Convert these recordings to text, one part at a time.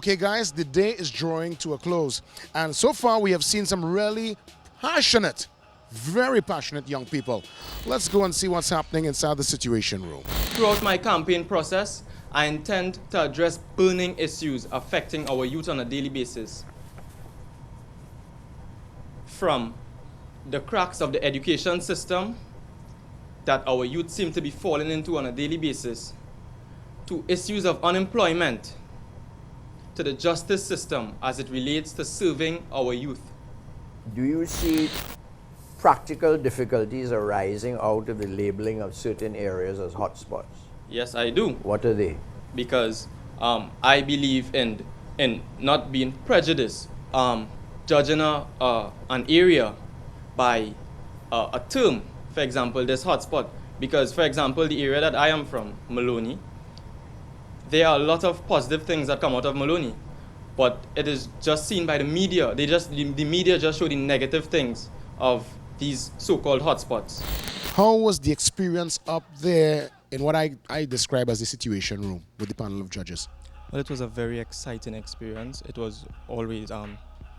Okay, guys, the day is drawing to a close. And so far, we have seen some really passionate, very passionate young people. Let's go and see what's happening inside the Situation Room. Throughout my campaign process, I intend to address burning issues affecting our youth on a daily basis. From the cracks of the education system that our youth seem to be falling into on a daily basis, to issues of unemployment, to the justice system as it relates to serving our youth. Do you see practical difficulties arising out of the labeling of certain areas as hotspots? Yes, I do. What are they? Because I believe in not being prejudiced, judging an area by a term, for example, this hotspot. Because, for example, the area that I am from, Maloney, there are a lot of positive things that come out of Maloney, but it is just seen by the media. The media just show the negative things of these so-called hotspots. How was the experience up there in what I describe as the Situation Room with the panel of judges? Well, it was a very exciting experience. It was always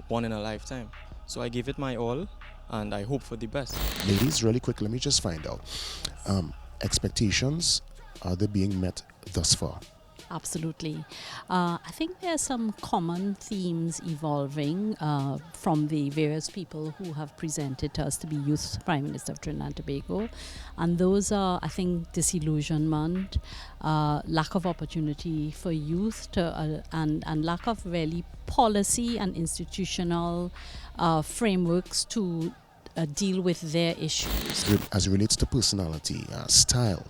one in a lifetime. So I gave it my all, and I hope for the best. Ladies, really quick, let me just find out. Expectations, are they being met thus far? Absolutely. I think there are some common themes evolving from the various people who have presented to us to be Youth Prime Minister of Trinidad and Tobago. And those are, I think, disillusionment, lack of opportunity for youth, and lack of really policy and institutional frameworks to deal with their issues. As it relates to personality, style,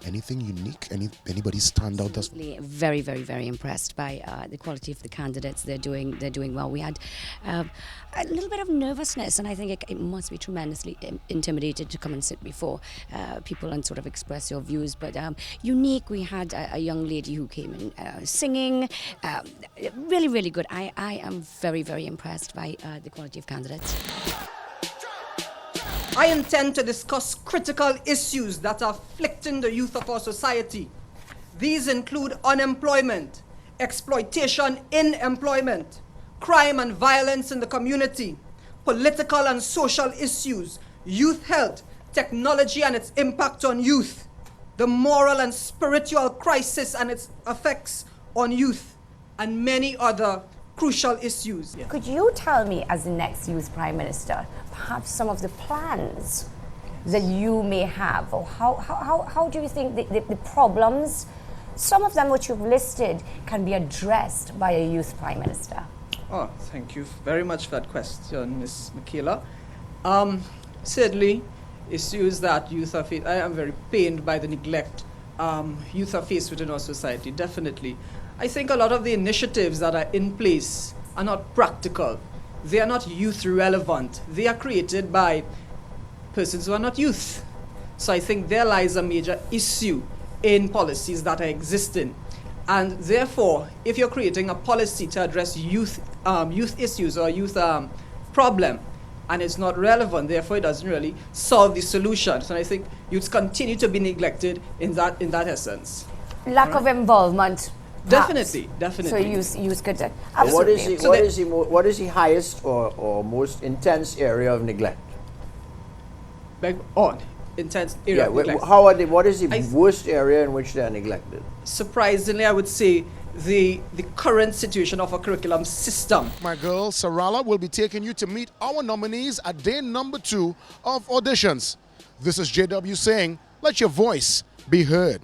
anything unique? Anybody stand out? Very, very, very impressed by the quality of the candidates. They're doing well. We had a little bit of nervousness, and I think it must be tremendously intimidated to come and sit before people and sort of express your views. But unique. We had a young lady who came in singing, really, really good. I am very, very impressed by the quality of candidates. I intend to discuss critical issues that are afflicting the youth of our society. These include unemployment, exploitation in employment, crime and violence in the community, political and social issues, youth health, technology and its impact on youth, the moral and spiritual crisis and its effects on youth, and many other crucial issues. Yeah. Could you tell me, as the next Youth Prime Minister, perhaps some of the plans that you may have, or how do you think the problems, some of them which you've listed, can be addressed by a Youth Prime Minister? Oh, thank you very much for that question, Ms. Michaela. Certainly, issues that youth are facing, I am very pained by the neglect youth are faced with in our society, definitely. I think a lot of the initiatives that are in place are not practical. They are not youth relevant. They are created by persons who are not youth. So I think there lies a major issue in policies that are existing. And therefore, if you're creating a policy to address youth issues or youth problem, and it's not relevant, therefore it doesn't really solve the solution. So I think youths continue to be neglected in that essence. Lack of involvement. Definitely. So use good. What is the highest or most intense area of neglect? Intense area of neglect. What is the worst area in which they are neglected? Surprisingly, I would say the current situation of our curriculum system. My girl, Sarala, will be taking you to meet our nominees at day number 2 of auditions. This is JW saying, let your voice be heard.